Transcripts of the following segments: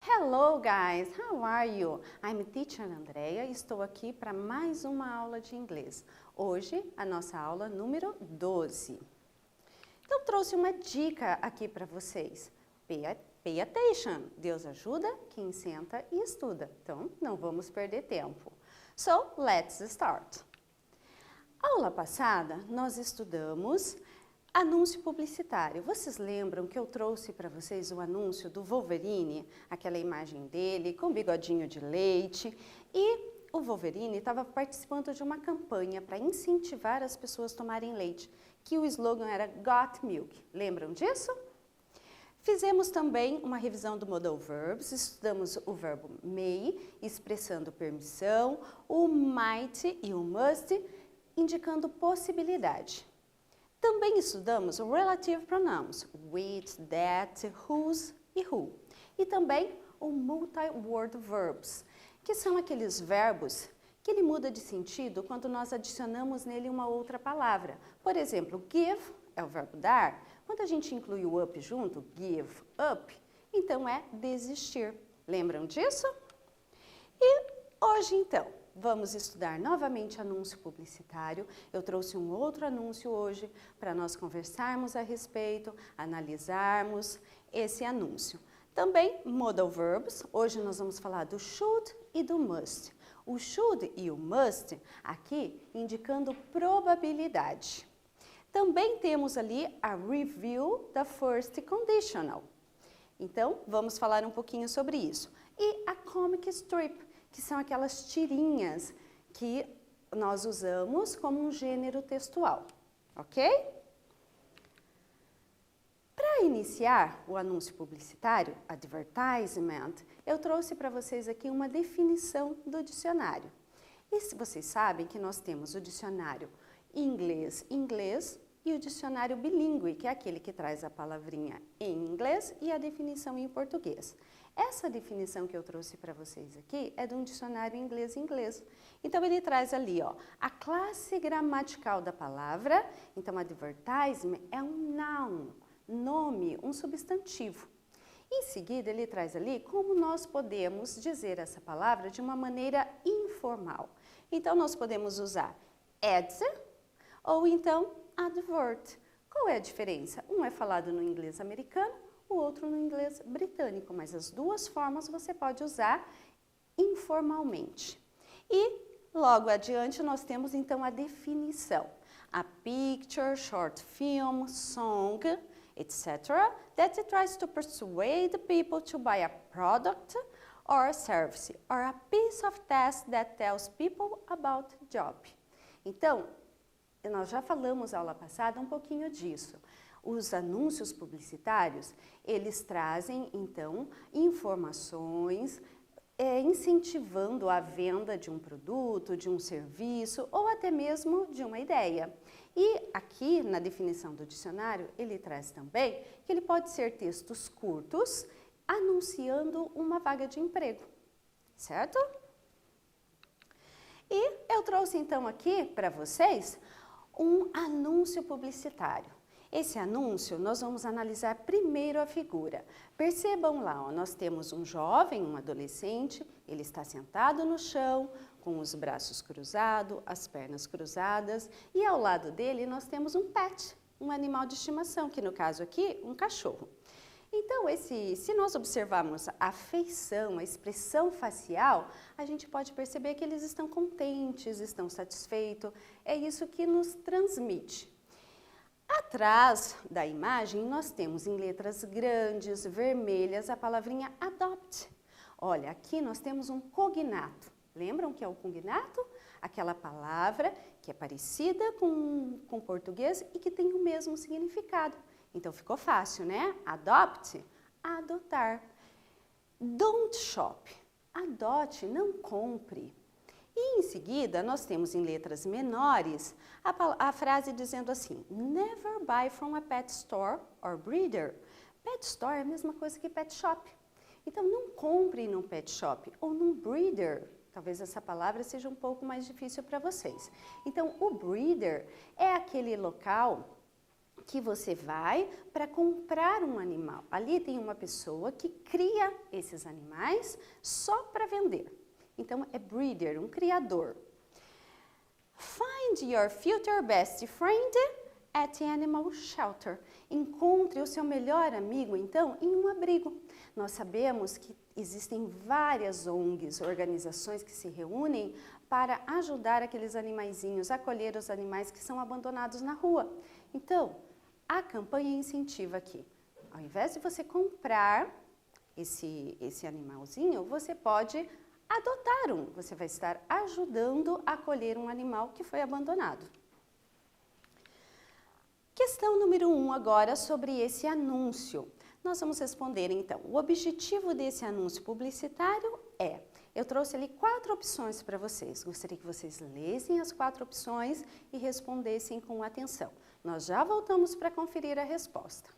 Hello guys, how are you? I'm Teacher Andrea e estou aqui para mais uma aula de inglês. Hoje, a nossa aula número 12. Então, trouxe uma dica aqui para vocês. Pay attention. Deus ajuda quem senta e estuda. Então, não vamos perder tempo. So, let's start. Aula passada, nós estudamos anúncio publicitário. Vocês lembram que eu trouxe para vocês o anúncio do Wolverine, aquela imagem dele com bigodinho de leite, e o Wolverine estava participando de uma campanha para incentivar as pessoas a tomarem leite, que o slogan era Got Milk. Lembram disso? Fizemos também uma revisão do Modal Verbs, estudamos o verbo may, expressando permissão, o might e o must, indicando possibilidade. Também estudamos o Relative Pronouns, which, that, whose e who. E também o Multi-Word Verbs, que são aqueles verbos que ele muda de sentido quando nós adicionamos nele uma outra palavra. Por exemplo, give é o verbo dar. Quando a gente inclui o up junto, give up, então é desistir. Lembram disso? E hoje, então, vamos estudar novamente anúncio publicitário. Eu trouxe um outro anúncio hoje para nós conversarmos a respeito, analisarmos esse anúncio. Também modal verbs. Hoje nós vamos falar do should e do must. O should e o must aqui indicando probabilidade. Também temos ali a review da first conditional. Então, vamos falar um pouquinho sobre isso. E a comic strip, que são aquelas tirinhas que nós usamos como um gênero textual, ok? Para iniciar o anúncio publicitário, advertisement, eu trouxe para vocês aqui uma definição do dicionário. E se vocês sabem que nós temos o dicionário inglês-inglês e o dicionário bilíngue, que é aquele que traz a palavrinha em inglês e a definição em português. Essa definição que eu trouxe para vocês aqui é de um dicionário inglês-inglês. Então, ele traz ali, ó, a classe gramatical da palavra. Então, advertisement é um noun, nome, um substantivo. Em seguida, ele traz ali como nós podemos dizer essa palavra de uma maneira informal. Então, nós podemos usar ads ou então advert. Qual é a diferença? Um é falado no inglês americano, o outro no inglês britânico, mas as duas formas você pode usar informalmente. E logo adiante nós temos então a definição. A picture, short film, song, etc. that tries to persuade people to buy a product or a service or a piece of text that tells people about job. Então, nós já falamos na aula passada um pouquinho disso. Os anúncios publicitários, eles trazem, então, informações incentivando a venda de um produto, de um serviço ou até mesmo de uma ideia. E aqui, na definição do dicionário, ele traz também que ele pode ser textos curtos anunciando uma vaga de emprego, certo? E eu trouxe, então, aqui para vocês um anúncio publicitário. Esse anúncio, nós vamos analisar primeiro a figura. Percebam lá, ó, nós temos um jovem, um adolescente, ele está sentado no chão, com os braços cruzados, as pernas cruzadas, e ao lado dele nós temos um pet, um animal de estimação, que no caso aqui, um cachorro. Então, se nós observarmos a feição, a expressão facial, a gente pode perceber que eles estão contentes, estão satisfeitos, é isso que nos transmite. Atrás da imagem, nós temos em letras grandes, vermelhas, a palavrinha adopt. Olha, aqui nós temos um cognato. Lembram que é o cognato? Aquela palavra que é parecida com português e que tem o mesmo significado. Então, ficou fácil, né? Adopt, adotar. Don't shop, adote, não compre. E em seguida, nós temos em letras menores a frase dizendo assim, never buy from a pet store or breeder. Pet store é a mesma coisa que pet shop. Então, não compre num pet shop ou num breeder, Talvez essa palavra seja um pouco mais difícil para vocês. Então, o breeder é aquele local que você vai para comprar um animal. Ali tem uma pessoa que cria esses animais só para vender. Então, é breeder, um criador. Find your future best friend at animal shelter. Encontre o seu melhor amigo, então, em um abrigo. Nós sabemos que existem várias ONGs, organizações que se reúnem para ajudar aqueles animaizinhos, acolher os animais que são abandonados na rua. Então, a campanha incentiva aqui. Ao invés de você comprar esse animalzinho, você pode adotar um. Você vai estar ajudando a acolher um animal que foi abandonado. Questão número 1 agora sobre esse anúncio. Nós vamos responder então. O objetivo desse anúncio publicitário é... Eu trouxe ali 4 opções para vocês. Gostaria que vocês lessem as 4 opções e respondessem com atenção. Nós já voltamos para conferir a resposta.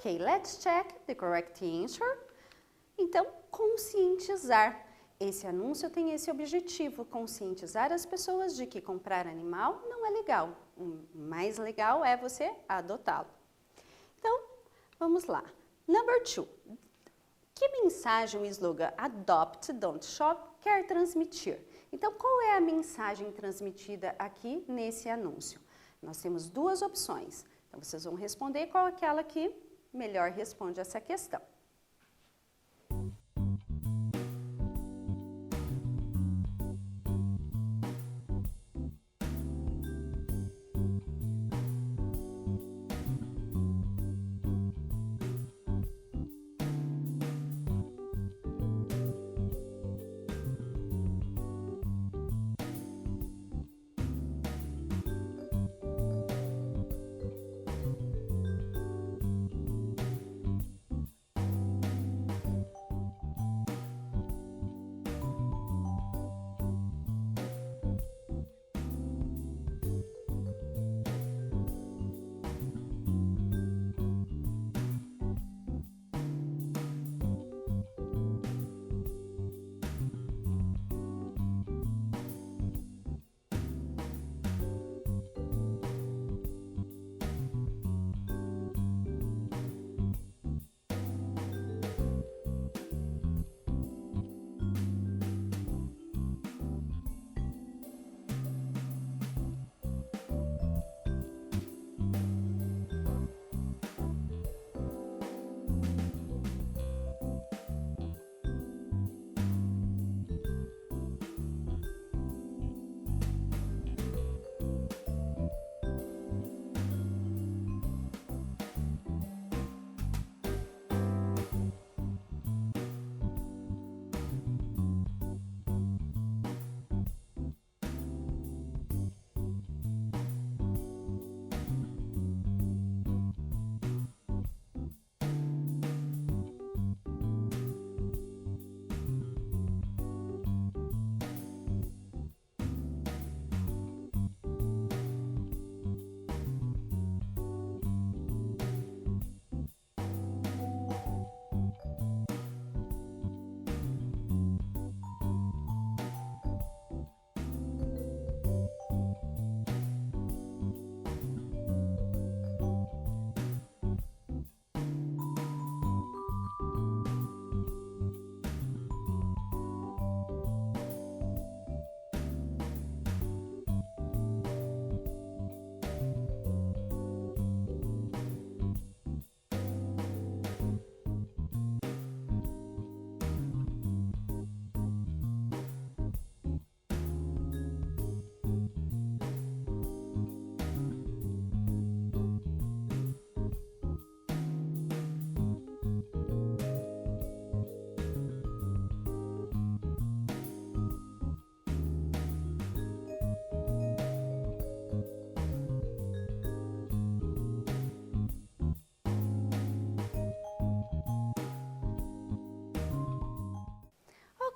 Ok, let's check the correct answer. Então, conscientizar. Esse anúncio tem esse objetivo, conscientizar as pessoas de que comprar animal não é legal. O mais legal é você adotá-lo. Então, vamos lá. Number 2. Que mensagem o slogan Adopt, Don't Shop quer transmitir? Então, qual é a mensagem transmitida aqui nesse anúncio? Nós temos 2 opções. Então, vocês vão responder qual é aquela que melhor responde essa questão.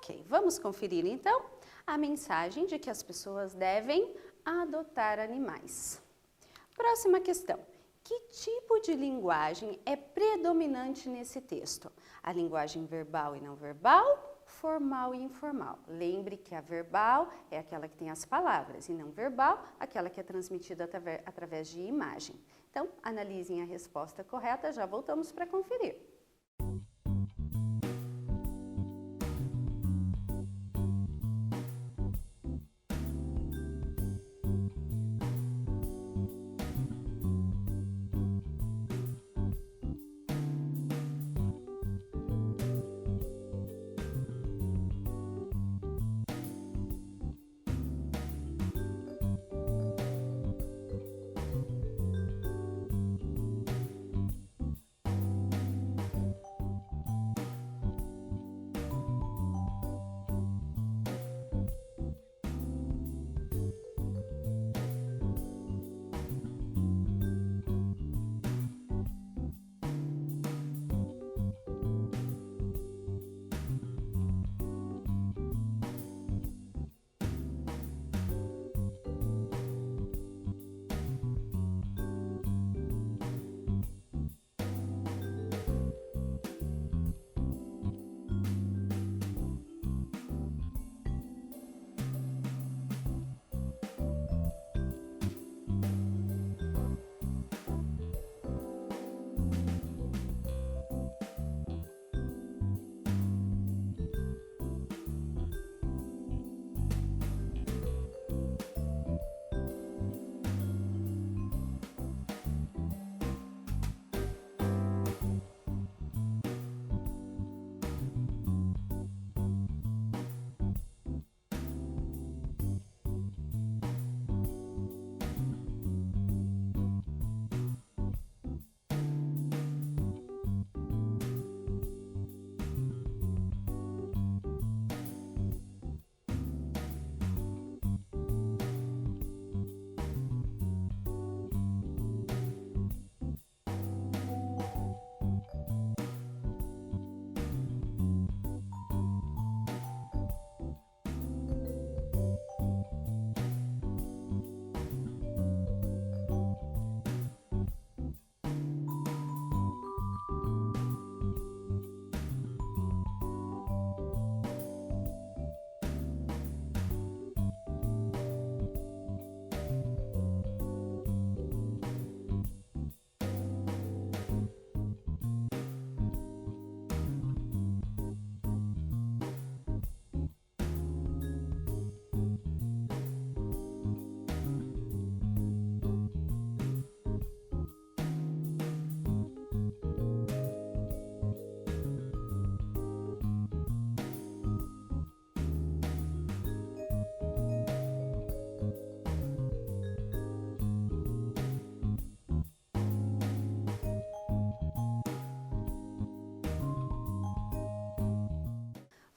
Ok, vamos conferir então a mensagem de que as pessoas devem adotar animais. Próxima questão. Que tipo de linguagem é predominante nesse texto? A linguagem verbal e não verbal? Formal e informal. Lembre que a verbal é aquela que tem as palavras e não verbal, aquela que é transmitida através de imagem. Então, analisem a resposta correta, já voltamos para conferir.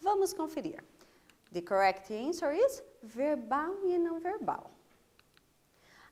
Vamos conferir. The correct answer is verbal e não verbal.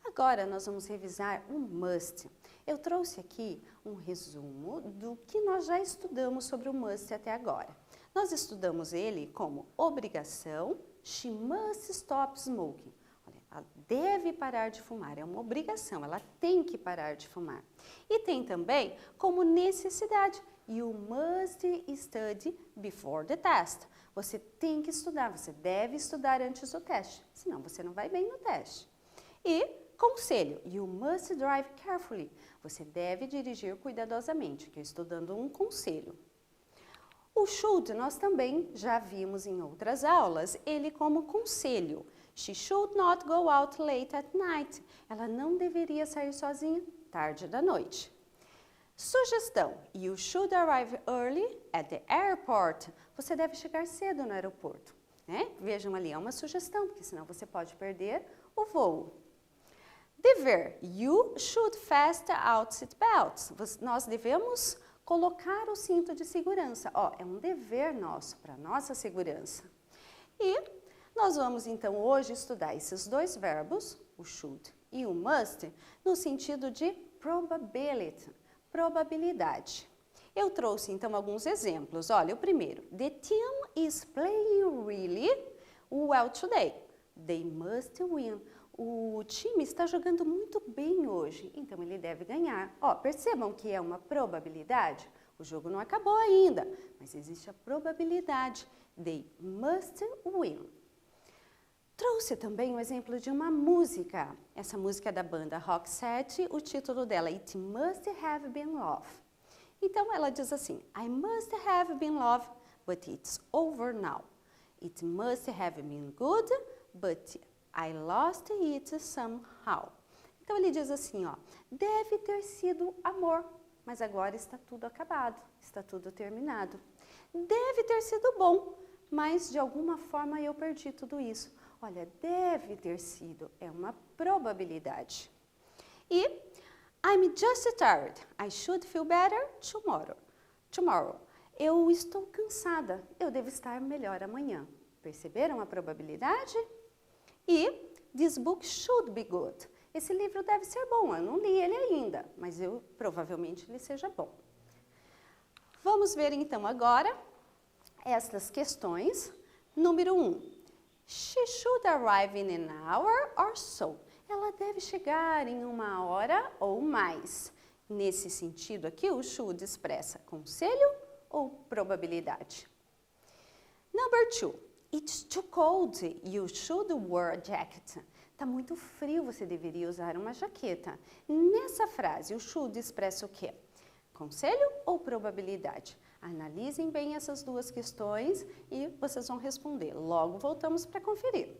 Agora nós vamos revisar o must. Eu trouxe aqui um resumo do que nós já estudamos sobre o must até agora. Nós estudamos ele como obrigação, she must stop smoking. Olha, ela deve parar de fumar, é uma obrigação, ela tem que parar de fumar. E tem também como necessidade, you must study before the test. Você tem que estudar, você deve estudar antes do teste, senão você não vai bem no teste. E conselho, you must drive carefully. Você deve dirigir cuidadosamente, que eu estou dando um conselho. O should nós também já vimos em outras aulas, ele como conselho. She should not go out late at night. Ela não deveria sair sozinha tarde da noite. Sugestão, you should arrive early at the airport. Você deve chegar cedo no aeroporto. Né? Vejam ali, é uma sugestão, porque senão você pode perder o voo. Dever, you should fasten out seatbelts. Nós devemos colocar o cinto de segurança. Ó, é um dever nosso, para nossa segurança. E nós vamos então hoje estudar esses dois verbos, o should e o must, no sentido de probability. Probabilidade. Eu trouxe então alguns exemplos. Olha, o primeiro, the team is playing really well today. They must win. O time está jogando muito bem hoje, então ele deve ganhar. Ó, percebam que é uma probabilidade? O jogo não acabou ainda, mas existe a probabilidade. They must win. Trouxe também o exemplo de uma música. Essa música é da banda Roxette, o título dela, It Must Have Been Love. Então ela diz assim, I must have been love, but it's over now. It must have been good, but I lost it somehow. Então ele diz assim, ó, deve ter sido amor, mas agora está tudo acabado, está tudo terminado. Deve ter sido bom, mas de alguma forma eu perdi tudo isso. Olha, deve ter sido, é uma probabilidade. E I'm just tired. I should feel better tomorrow. Eu estou cansada. Eu devo estar melhor amanhã. Perceberam a probabilidade? E this book should be good. Esse livro deve ser bom. Eu não li ele ainda, mas provavelmente ele seja bom. Vamos ver então agora estas questões. Número 1. She should arrive in an hour or so. Ela deve chegar em 1 hora ou mais. Nesse sentido aqui, o should expressa conselho ou probabilidade. Number 2. It's too cold. You should wear a jacket. Está muito frio, você deveria usar uma jaqueta. Nessa frase, o should expressa o quê? Conselho ou probabilidade? Analisem bem essas duas questões e vocês vão responder. Logo voltamos para conferir.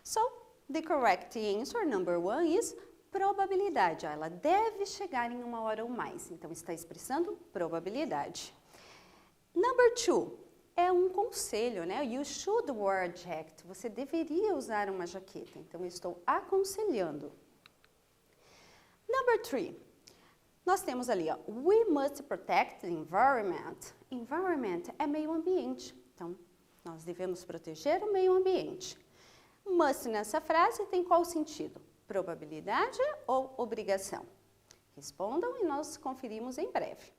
So, the correct answer, number 1, is probabilidade. Ela deve chegar em 1 hora ou mais. Então, está expressando probabilidade. Number 2, é um conselho, né? You should wear a jacket. Você deveria usar uma jaqueta. Então, eu estou aconselhando. Number 3, nós temos ali, ó, we must protect the environment. Environment é meio ambiente. Então, nós devemos proteger o meio ambiente. Must nessa frase tem qual sentido? Probabilidade ou obrigação? Respondam e nós conferimos em breve.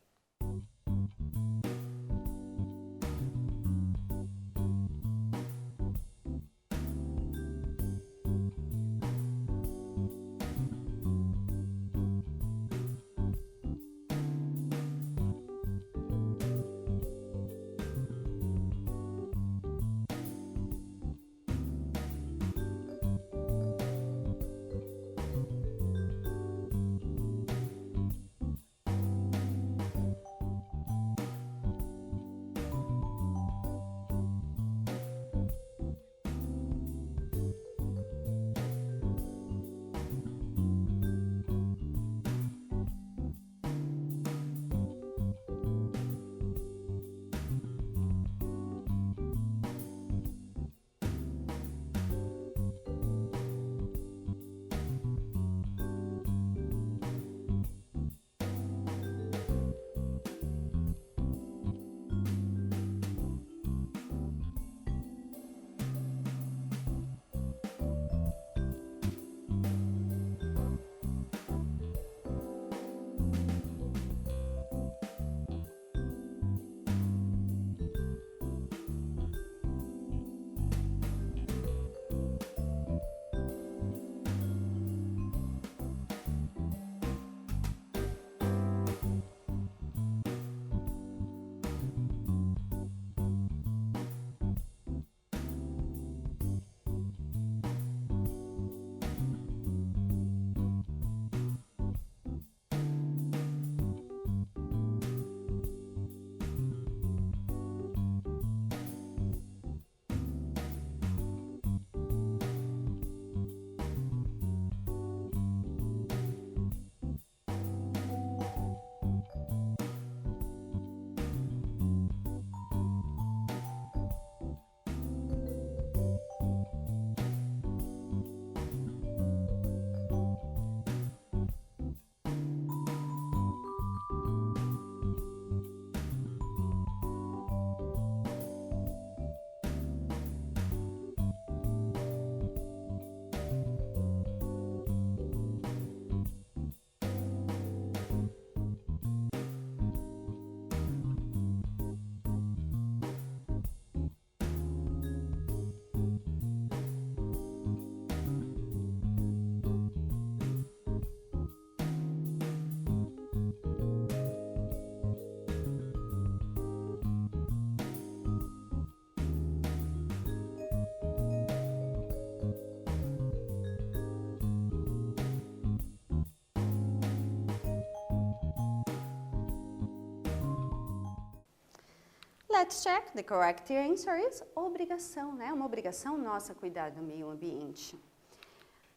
Let's check. The correct answer is obrigação, né? Uma obrigação nossa cuidar do meio ambiente.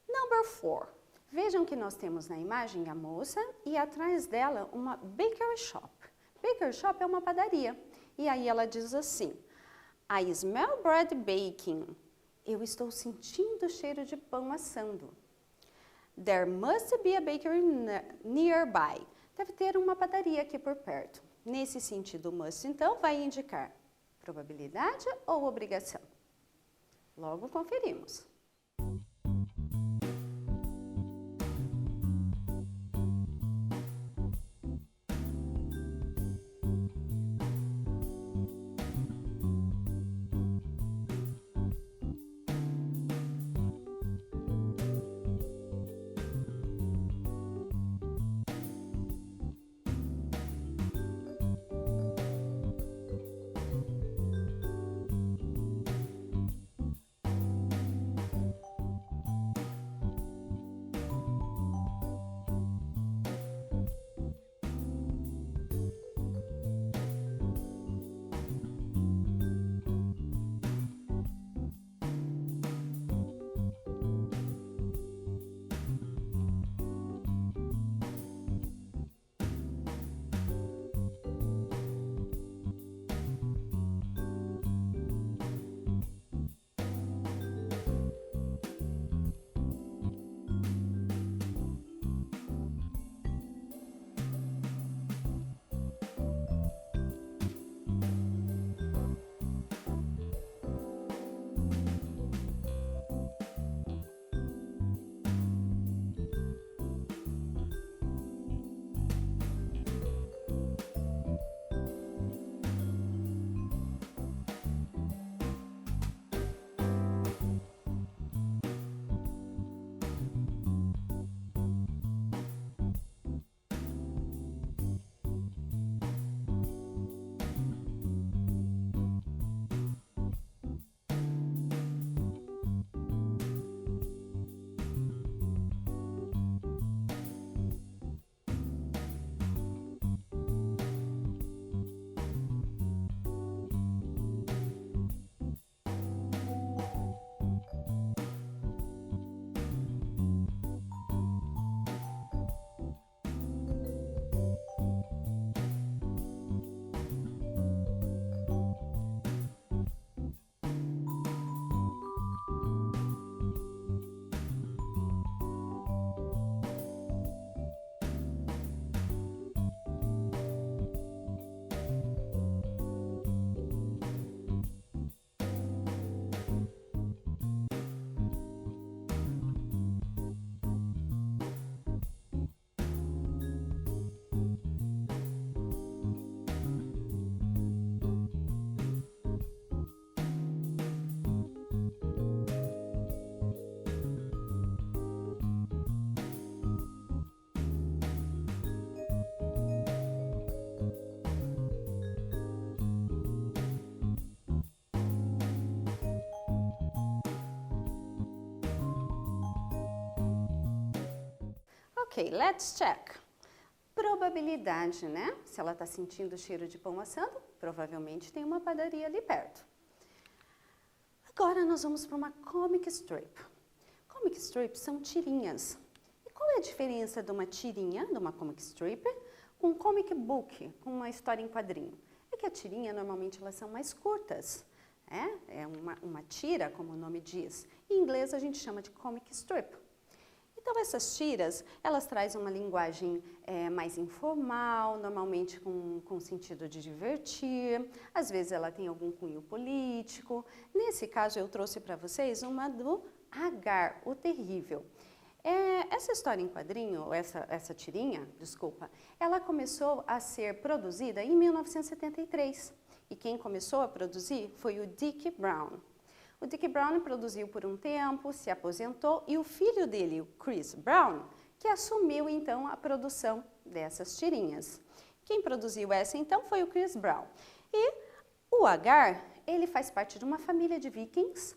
Number 4. Vejam que nós temos na imagem a moça e atrás dela uma bakery shop. Bakery shop é uma padaria. E aí ela diz assim: I smell bread baking. Eu estou sentindo o cheiro de pão assando. There must be a bakery nearby. Deve ter uma padaria aqui por perto. Nesse sentido, must, então, vai indicar probabilidade ou obrigação? Logo conferimos. Ok, let's check. Probabilidade, né? Se ela está sentindo o cheiro de pão assando, provavelmente tem uma padaria ali perto. Agora nós vamos para uma comic strip. Comic strips são tirinhas. E qual é a diferença de uma tirinha, de uma comic strip, com um comic book, com uma história em quadrinho? É que a tirinha, normalmente, elas são mais curtas. É uma tira, como o nome diz. Em inglês, a gente chama de comic strip. Então, essas tiras, elas trazem uma linguagem mais informal, normalmente com sentido de divertir. Às vezes, ela tem algum cunho político. Nesse caso, eu trouxe para vocês uma do Agar, o Terrível. Essa história em quadrinho, essa tirinha, desculpa, ela começou a ser produzida em 1973. E quem começou a produzir foi o Dick Brown. O Dick Brown produziu por um tempo, se aposentou, e o filho dele, o Chris Brown, que assumiu então a produção dessas tirinhas. Quem produziu essa então foi o Chris Brown. E o Agar, ele faz parte de uma família de vikings,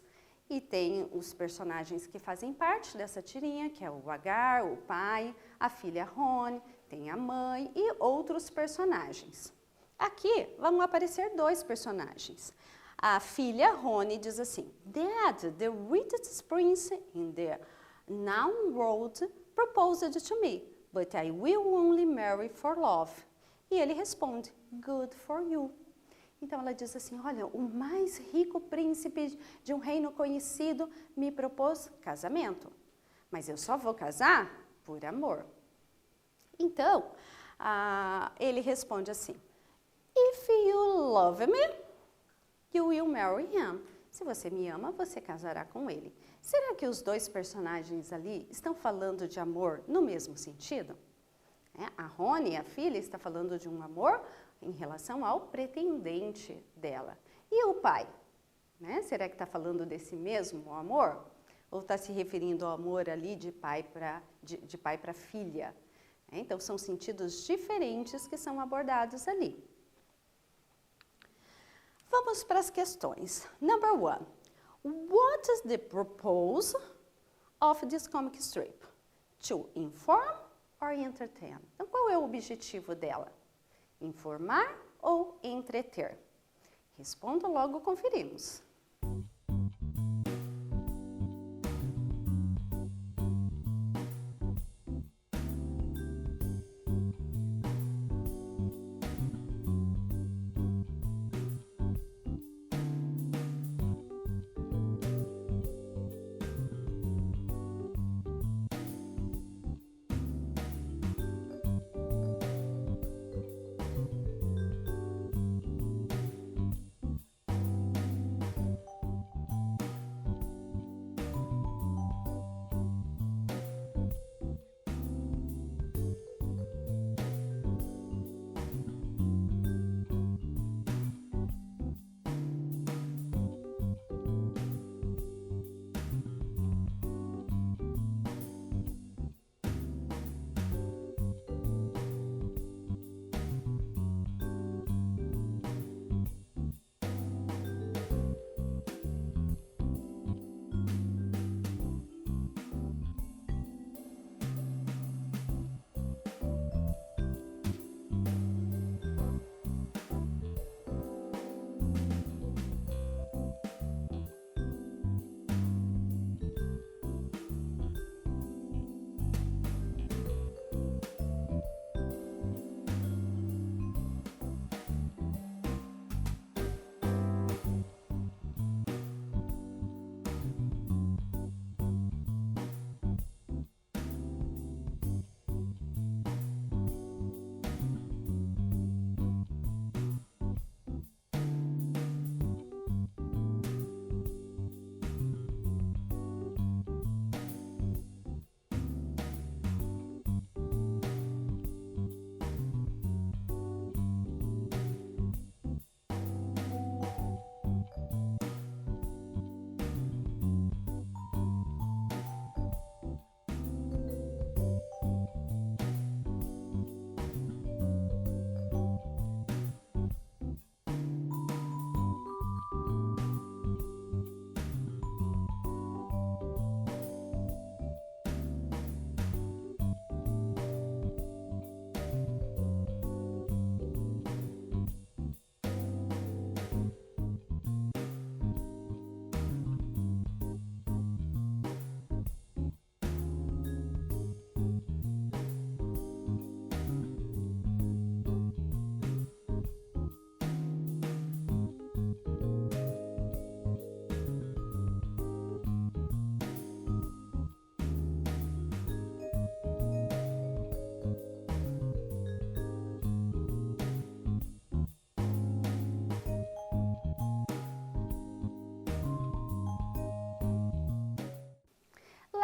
e tem os personagens que fazem parte dessa tirinha, que é o Agar, o pai, a filha Roni, tem a mãe e outros personagens. Aqui vão aparecer dois personagens. A filha Roni diz assim: Dad, the richest prince in the known world proposed to me, but I will only marry for love. E ele responde: Good for you. Então ela diz assim: olha, o mais rico príncipe de um reino conhecido me propôs casamento, mas eu só vou casar por amor. Então, ele responde assim: If you love me, you will marry him. Se você me ama, você casará com ele. Será que os dois personagens ali estão falando de amor no mesmo sentido? A Roni, a filha, está falando de um amor em relação ao pretendente dela. E o pai? Será que está falando desse mesmo amor? Ou está se referindo ao amor ali de pai para filha? Então, são sentidos diferentes que são abordados ali. Vamos para as questões. Number 1. What is the purpose of this comic strip? To inform or entertain? Então, qual é o objetivo dela? Informar ou entreter? Responda logo, conferimos.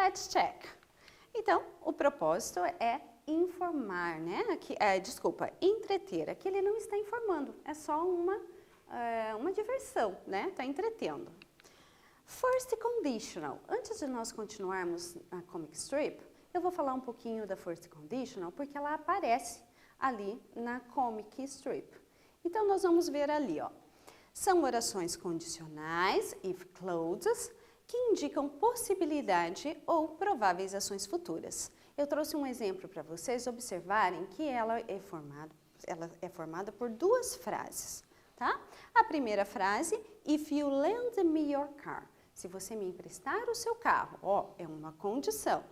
let's check. Então, o propósito é informar, né? Aqui, entreter. Aqui ele não está informando, é só uma diversão, né? Está entretendo. First conditional. Antes de nós continuarmos na comic strip, eu vou falar um pouquinho da first conditional, porque ela aparece ali na comic strip. Então, nós vamos ver ali, ó. São orações condicionais, if clauses, que indicam possibilidade ou prováveis ações futuras. Eu trouxe um exemplo para vocês observarem que ela é formada por duas frases, tá? A primeira frase, if you lend me your car. Se você me emprestar o seu carro, ó, é uma condição.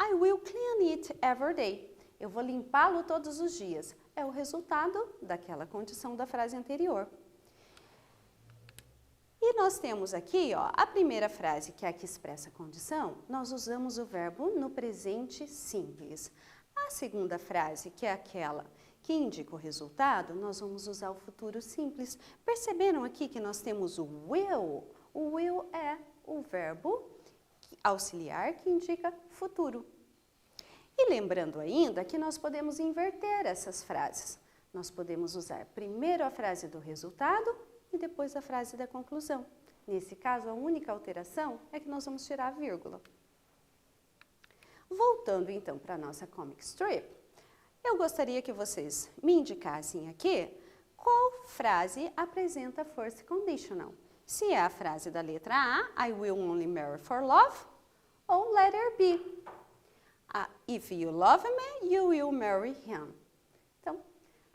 I will clean it every day. Eu vou limpá-lo todos os dias. É o resultado daquela condição da frase anterior. E nós temos aqui, ó, a primeira frase, que é a que expressa a condição, nós usamos o verbo no presente simples. A segunda frase, que é aquela que indica o resultado, nós vamos usar o futuro simples. Perceberam aqui que nós temos o will? O will é o verbo auxiliar que indica futuro. E lembrando ainda que nós podemos inverter essas frases. Nós podemos usar primeiro a frase do resultado e depois a frase da conclusão. Nesse caso, a única alteração é que nós vamos tirar a vírgula. Voltando então para a nossa comic strip, eu gostaria que vocês me indicassem aqui qual frase apresenta first conditional. Se é a frase da letra A, I will only marry for love, ou letter B, if you love me, you will marry him. Então,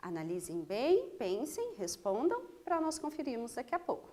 analisem bem, pensem, respondam, para nós conferirmos daqui a pouco.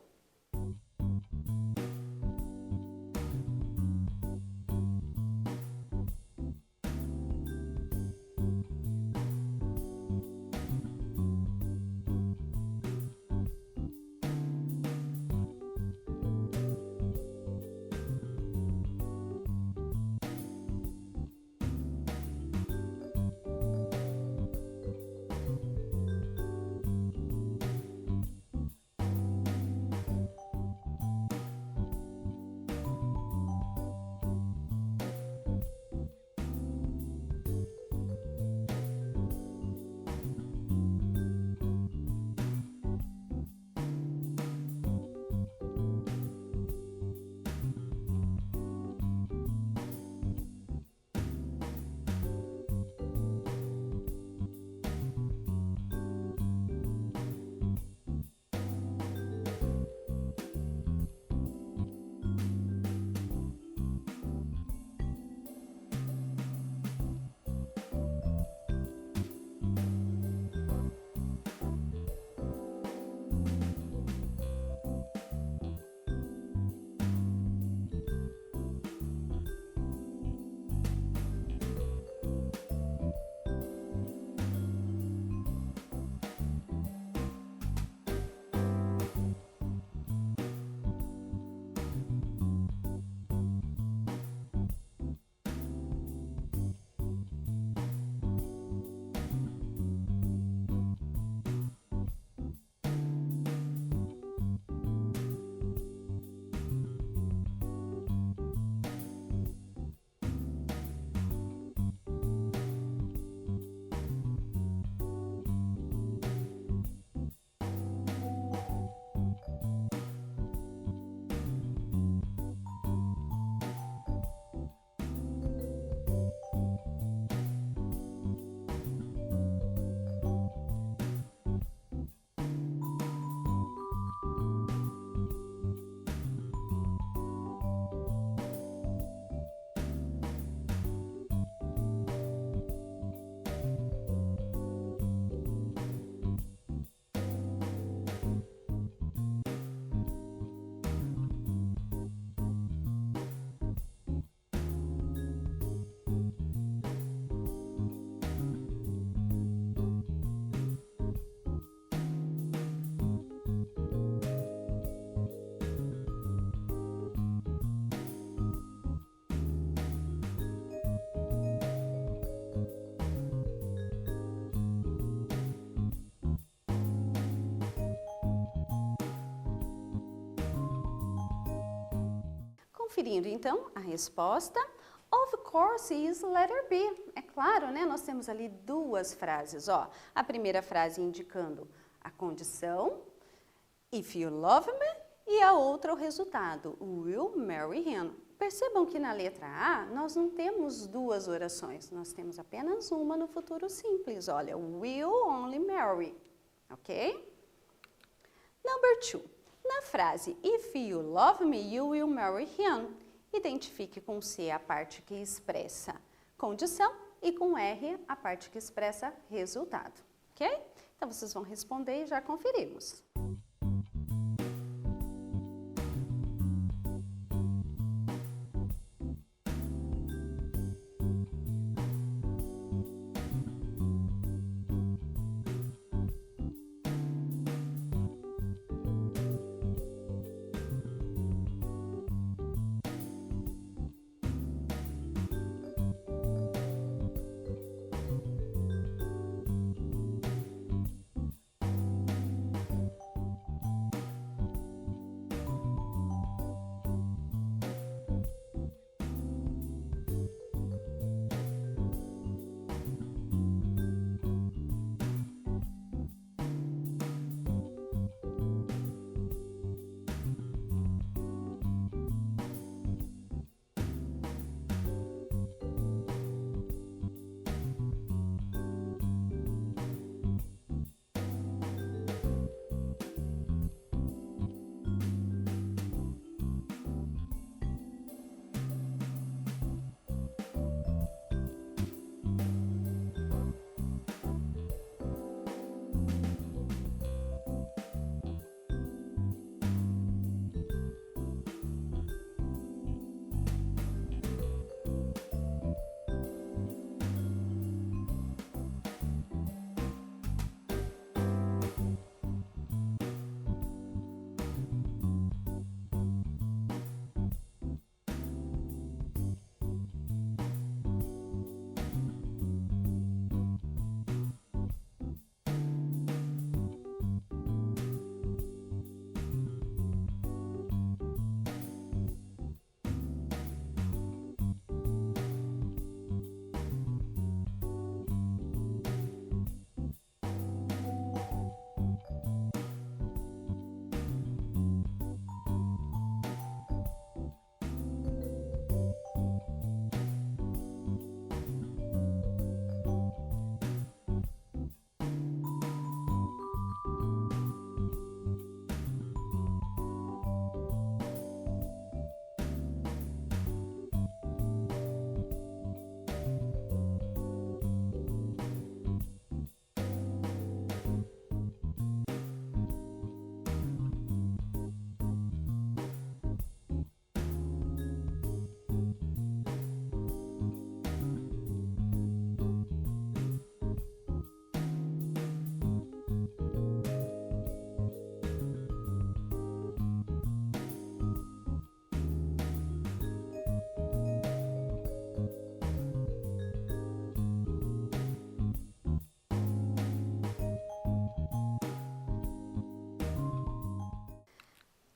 Conferindo então a resposta, Of course is letter B. É claro, né? Nós temos ali duas frases, ó. A primeira frase indicando a condição, if you love me, e a outra o resultado, will marry him. Percebam que na letra A nós não temos duas orações, nós temos apenas uma no futuro simples, olha, will only marry, ok? Number 2, na frase if you love me, you will marry him, identifique com C a parte que expressa condição e com R a parte que expressa resultado, ok? Então vocês vão responder e já conferimos.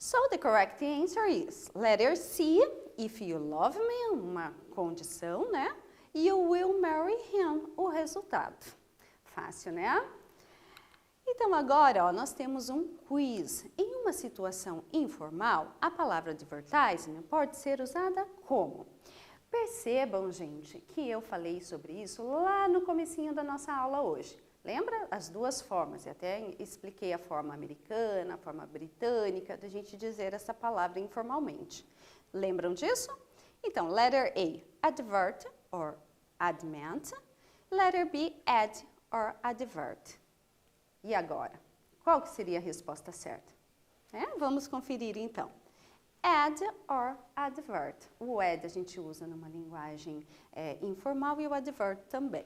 So the correct answer is letter C, if you love me, uma condição, né? You will marry him, o resultado. Fácil, né? Então agora, ó, nós temos um quiz. Em uma situação informal, a palavra advertising pode ser usada como? Percebam, gente, que eu falei sobre isso lá no comecinho da nossa aula hoje. Lembra as duas formas? Eu até expliquei a forma americana, a forma britânica, da gente dizer essa palavra informalmente. Lembram disso? Então, letter A, advert or adment. Letter B, ad or advert. E agora? Qual que seria a resposta certa? Vamos conferir então. Ad or advert. O ad a gente usa numa linguagem informal e o advert também.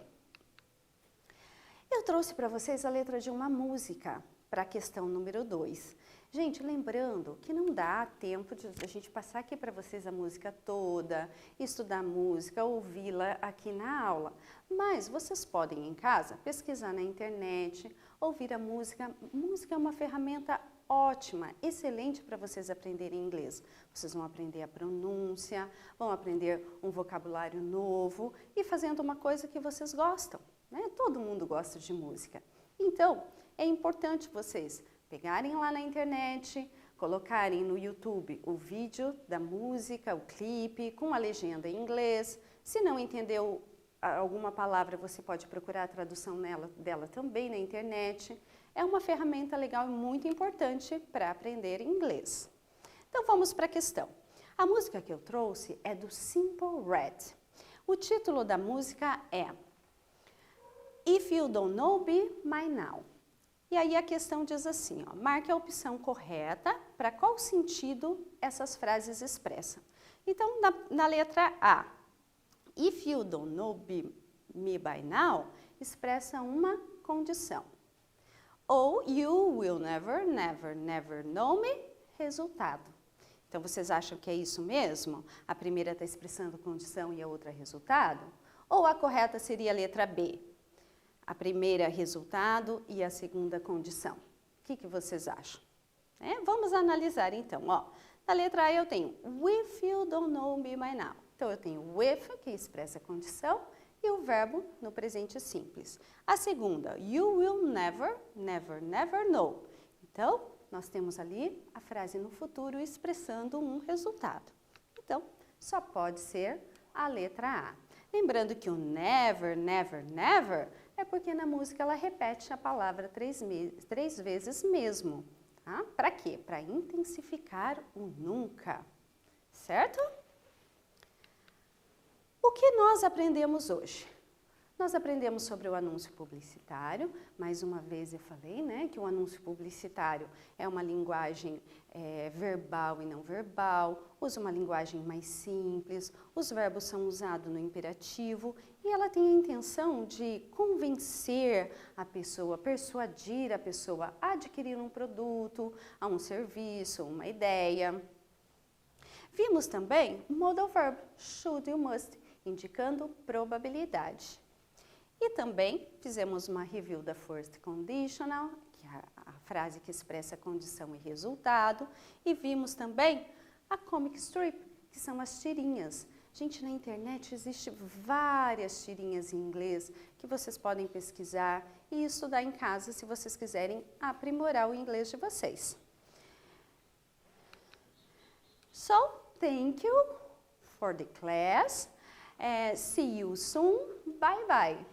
Eu trouxe para vocês a letra de uma música para a questão número 2. Gente, lembrando que não dá tempo de a gente passar aqui para vocês a música toda, estudar a música, ouvi-la aqui na aula. Mas vocês podem em casa pesquisar na internet, ouvir a música. Música é uma ferramenta ótima, excelente para vocês aprenderem inglês. Vocês vão aprender a pronúncia, vão aprender um vocabulário novo e fazendo uma coisa que vocês gostam, né? Todo mundo gosta de música. Então, é importante vocês pegarem lá na internet, colocarem no YouTube o vídeo da música, o clipe, com a legenda em inglês. Se não entendeu alguma palavra, você pode procurar a tradução dela também na internet. É uma ferramenta legal e muito importante para aprender inglês. Então vamos para a questão. A música que eu trouxe é do Simple Red. O título da música é If You Don't Know Me By Now. E aí a questão diz assim, ó, marque a opção correta para qual sentido essas frases expressam. Então, na letra A, If you don't know me by now, expressa uma condição. Ou you will never, never, never know me, resultado. Então, vocês acham que é isso mesmo? A primeira está expressando condição e a outra resultado? Ou a correta seria a letra B? A primeira resultado e a segunda condição. O que vocês acham? Vamos analisar então. Ó, na letra A eu tenho If you don't know me by now. Então, eu tenho with, que expressa a condição, e o verbo no presente simples. A segunda, you will never, never, never know. Então, nós temos ali a frase no futuro expressando um resultado. Então, só pode ser a letra A. Lembrando que o never, never, never é porque na música ela repete a palavra três vezes mesmo. Tá? Para quê? Para intensificar o nunca. Certo? O que nós aprendemos hoje? Nós aprendemos sobre o anúncio publicitário. Mais uma vez eu falei, né, que o anúncio publicitário é uma linguagem verbal e não verbal, usa uma linguagem mais simples, os verbos são usados no imperativo e ela tem a intenção de convencer a pessoa, persuadir a pessoa a adquirir um produto, a um serviço, uma ideia. Vimos também o modal verb, should e must, indicando probabilidade. E também fizemos uma review da first conditional, que é a frase que expressa condição e resultado, e vimos também a comic strip, que são as tirinhas. Gente, na internet existe várias tirinhas em inglês que vocês podem pesquisar e estudar em casa se vocês quiserem aprimorar o inglês de vocês. So, thank you for the class. See you soon. Bye bye.